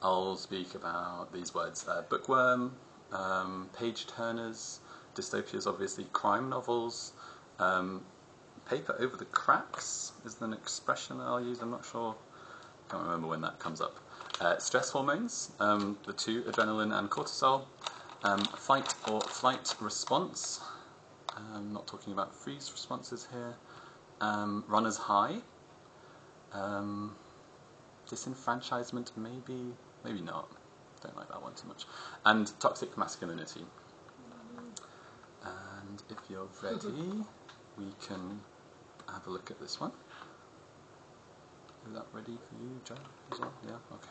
I'll speak about these words: bookworm, page turners, dystopias, obviously, crime novels, paper over the cracks is an expression that I'll use. I'm not sure. Can't remember when that comes up. Stress hormones, the two, adrenaline and cortisol. Fight or flight response. I'm not talking about freeze responses here. Runner's high. Disenfranchisement, maybe not. Don't like that one too much. And toxic masculinity. And if you're ready, we can have a look at this one. Is that ready for you, Joe, as well? Yeah? Okay.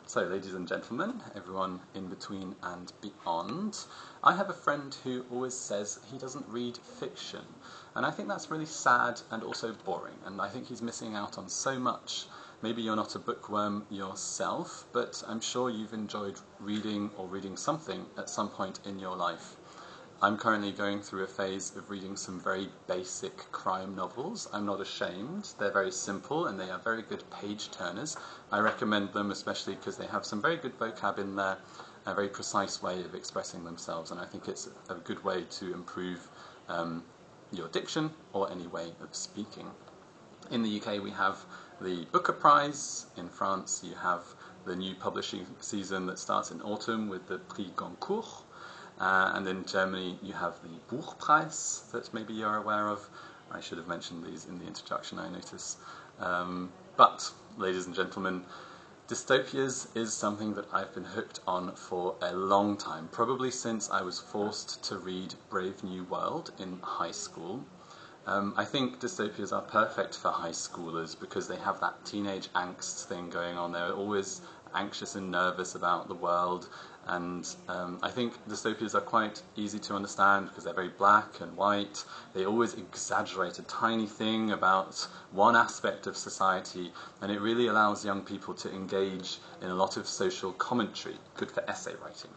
So, ladies and gentlemen, everyone in between and beyond, I have a friend who always says he doesn't read fiction, and I think that's really sad and also boring, and I think he's missing out on so much. Maybe you're not a bookworm yourself, but I'm sure you've enjoyed reading or reading something at some point in your life. I'm currently going through a phase of reading some very basic crime novels. I'm not ashamed. They're very simple and they are very good page turners. I recommend them especially because they have some very good vocab in there, a very precise way of expressing themselves, and I think it's a good way to improve your diction or any way of speaking. In the UK we have the Booker Prize. In France you have the new publishing season that starts in autumn with the Prix Goncourt. And in Germany you have the Buchpreis that maybe you're aware of. I should have mentioned these in the introduction, I notice. But, ladies and gentlemen, dystopias is something that I've been hooked on for a long time, probably since I was forced to read Brave New World in high school. I think dystopias are perfect for high schoolers because they have that teenage angst thing going on. They're always anxious and nervous about the world, and I think dystopias are quite easy to understand because they're very black and white. They always exaggerate a tiny thing about one aspect of society, and it really allows young people to engage in a lot of social commentary, good for essay writing.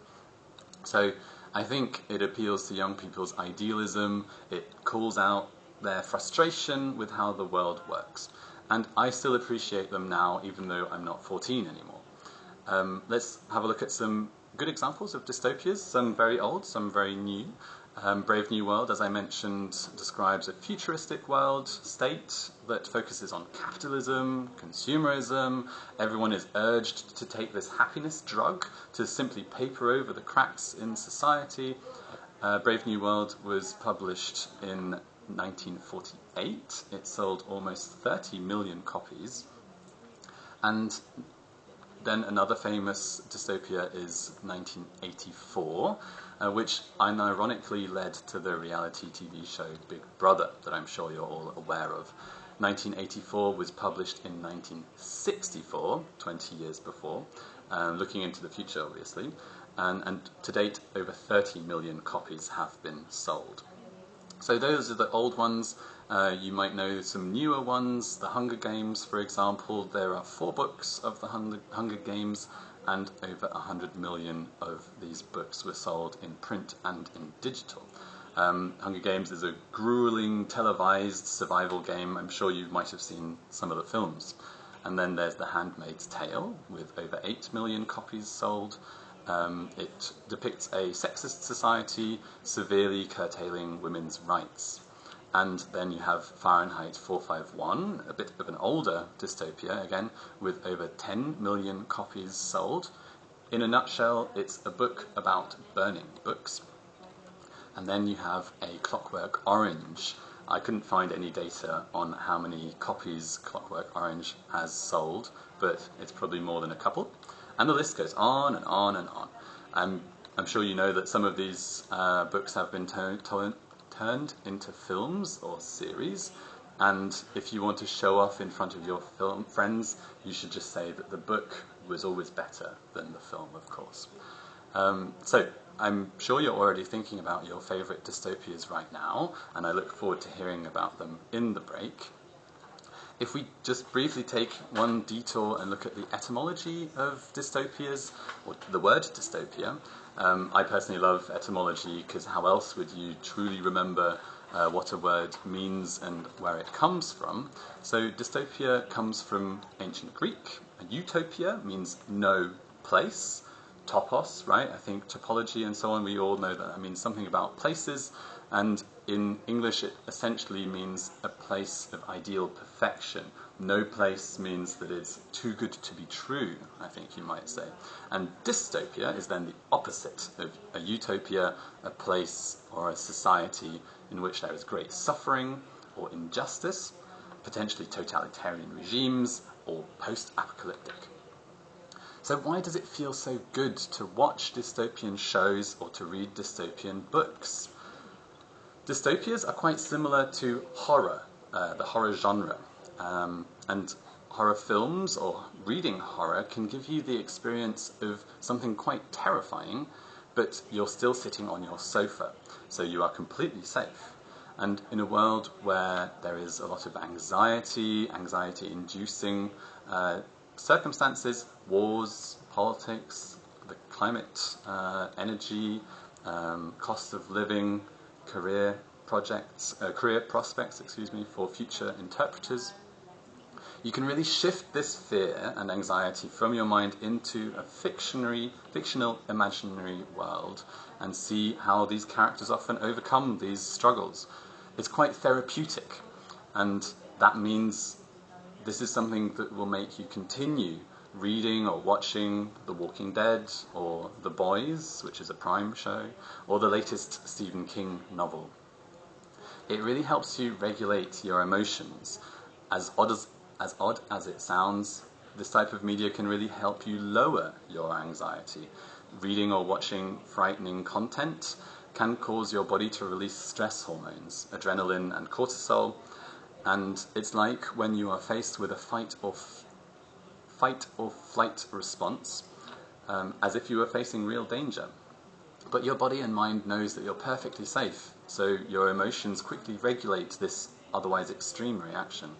So I think it appeals to young people's idealism, it calls out their frustration with how the world works. And I still appreciate them now, even though I'm not 14 anymore. Let's have a look at some good examples of dystopias, some very old, some very new. Brave New World, as I mentioned, describes a futuristic world state that focuses on capitalism, consumerism. Everyone is urged to take this happiness drug to simply paper over the cracks in society. Brave New World was published in 1948. It sold almost 30 million copies. And then another famous dystopia is 1984, which unironically led to the reality TV show Big Brother that I'm sure you're all aware of. 1984 was published in 1964, 20 years before, looking into the future obviously, and to date over 30 million copies have been sold. So those are the old ones. You might know some newer ones, The Hunger Games, for example. There are 4 books of the Hunger Games, and over 100 million of these books were sold in print and in digital. Hunger Games is a grueling, televised survival game. I'm sure you might have seen some of the films. And then there's The Handmaid's Tale, with over 8 million copies sold. It depicts a sexist society severely curtailing women's rights. And then you have Fahrenheit 451, a bit of an older dystopia, again, with over 10 million copies sold. In a nutshell, it's a book about burning books. And then you have A Clockwork Orange. I couldn't find any data on how many copies Clockwork Orange has sold, but it's probably more than a couple. And the list goes on and on and on. I'm sure you know that some of these books have been turned into films or series, and if you want to show off in front of your film friends, you should just say that the book was always better than the film, of course. So I'm sure you're already thinking about your favourite dystopias right now, and I look forward to hearing about them in the break. If we just briefly take one detour and look at the etymology of dystopias, or the word dystopia, I personally love etymology because how else would you truly remember what a word means and where it comes from? So dystopia comes from ancient Greek. A utopia means no place. Topos, right? I think topology and so on, we all know that means something about places, and in English it essentially means a place of ideal perfection. No place means that it's too good to be true, I think you might say. And dystopia is then the opposite of a utopia, a place or a society in which there is great suffering or injustice, potentially totalitarian regimes or post-apocalyptic. So why does it feel so good to watch dystopian shows or to read dystopian books? Dystopias are quite similar to horror, the horror genre. And horror films or reading horror can give you the experience of something quite terrifying, but you're still sitting on your sofa, so you are completely safe. And in a world where there is a lot of anxiety-inducing circumstances, wars, politics, the climate, energy, cost of living, career prospects, for future interpreters, you can really shift this fear and anxiety from your mind into a fictional, imaginary world and see how these characters often overcome these struggles. It's quite therapeutic, and that means this is something that will make you continue reading or watching The Walking Dead or The Boys, which is a Prime show, or the latest Stephen King novel. It really helps you regulate your emotions. As odd as it sounds, this type of media can really help you lower your anxiety. Reading or watching frightening content can cause your body to release stress hormones, adrenaline and cortisol, and it's like when you are faced with a fight or flight response, as if you were facing real danger. But your body and mind knows that you're perfectly safe, so your emotions quickly regulate this otherwise extreme reaction.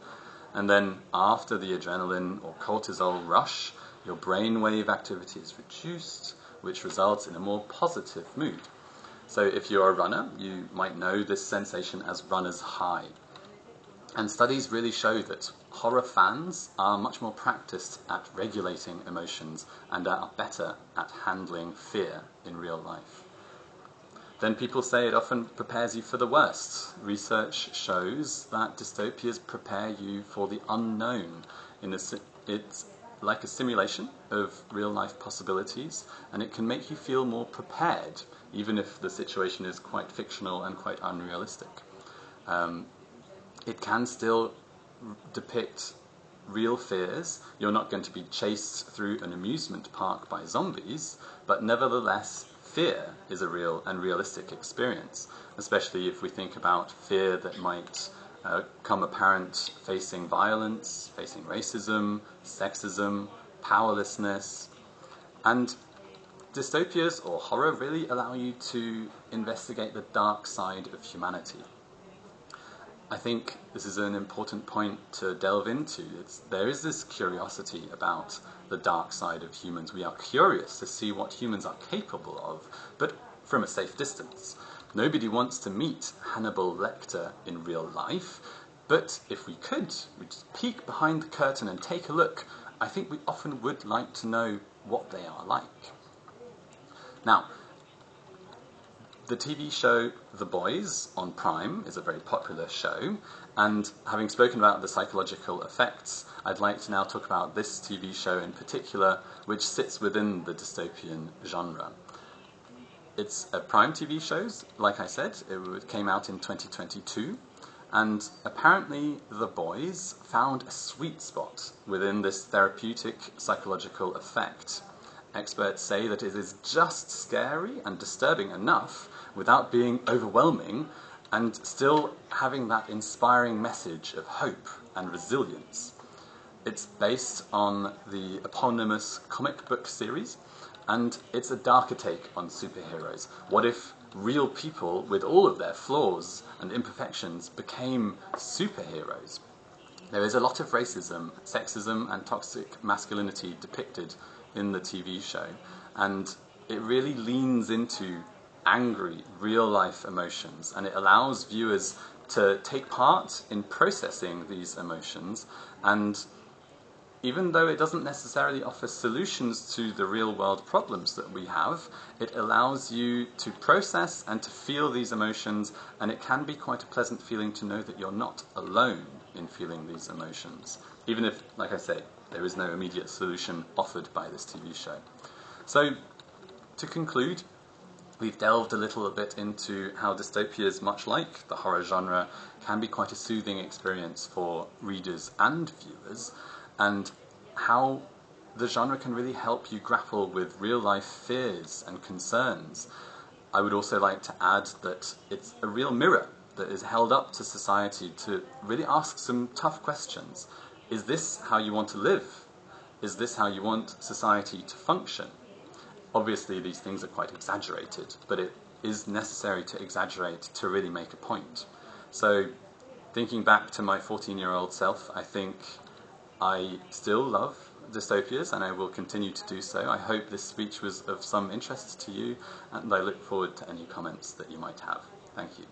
And then after the adrenaline or cortisol rush, your brainwave activity is reduced, which results in a more positive mood. So if you're a runner, you might know this sensation as runner's high. And studies really show that horror fans are much more practiced at regulating emotions and are better at handling fear in real life. Then people say it often prepares you for the worst. Research shows that dystopias prepare you for the unknown. It's like a simulation of real-life possibilities, and it can make you feel more prepared, even if the situation is quite fictional and quite unrealistic. It can still depict real fears. You're not going to be chased through an amusement park by zombies, but nevertheless, fear is a real and realistic experience, especially if we think about fear that might come apparent facing violence, facing racism, sexism, powerlessness. And dystopias or horror really allow you to investigate the dark side of humanity. I think this is an important point to delve into. There is this curiosity about the dark side of humans. We are curious to see what humans are capable of, but from a safe distance. Nobody wants to meet Hannibal Lecter in real life, but if we could, we'd just peek behind the curtain and take a look. I think we often would like to know what they are like. Now, the TV show The Boys on Prime is a very popular show, and having spoken about the psychological effects, I'd like to now talk about this TV show in particular, which sits within the dystopian genre. It's a Prime TV show, like I said. It came out in 2022, and apparently The Boys found a sweet spot within this therapeutic psychological effect. Experts say that it is just scary and disturbing enough without being overwhelming and still having that inspiring message of hope and resilience. It's based on the eponymous comic book series, and it's a darker take on superheroes. What if real people with all of their flaws and imperfections became superheroes? There is a lot of racism, sexism, and toxic masculinity depicted in the TV show, and it really leans into angry, real-life emotions, and it allows viewers to take part in processing these emotions and even though it doesn't necessarily offer solutions to the real world problems that we have, it allows you to process and to feel these emotions, and it can be quite a pleasant feeling to know that you're not alone in feeling these emotions, even if, like I say, there is no immediate solution offered by this TV show. So, to conclude, we've delved a little bit into how dystopias, much like the horror genre, can be quite a soothing experience for readers and viewers, and how the genre can really help you grapple with real-life fears and concerns. I would also like to add that it's a real mirror that is held up to society to really ask some tough questions. Is this how you want to live? Is this how you want society to function? Obviously, these things are quite exaggerated, but it is necessary to exaggerate to really make a point. So, thinking back to my 14-year-old self, I think I still love dystopias, and I will continue to do so. I hope this speech was of some interest to you, and I look forward to any comments that you might have. Thank you.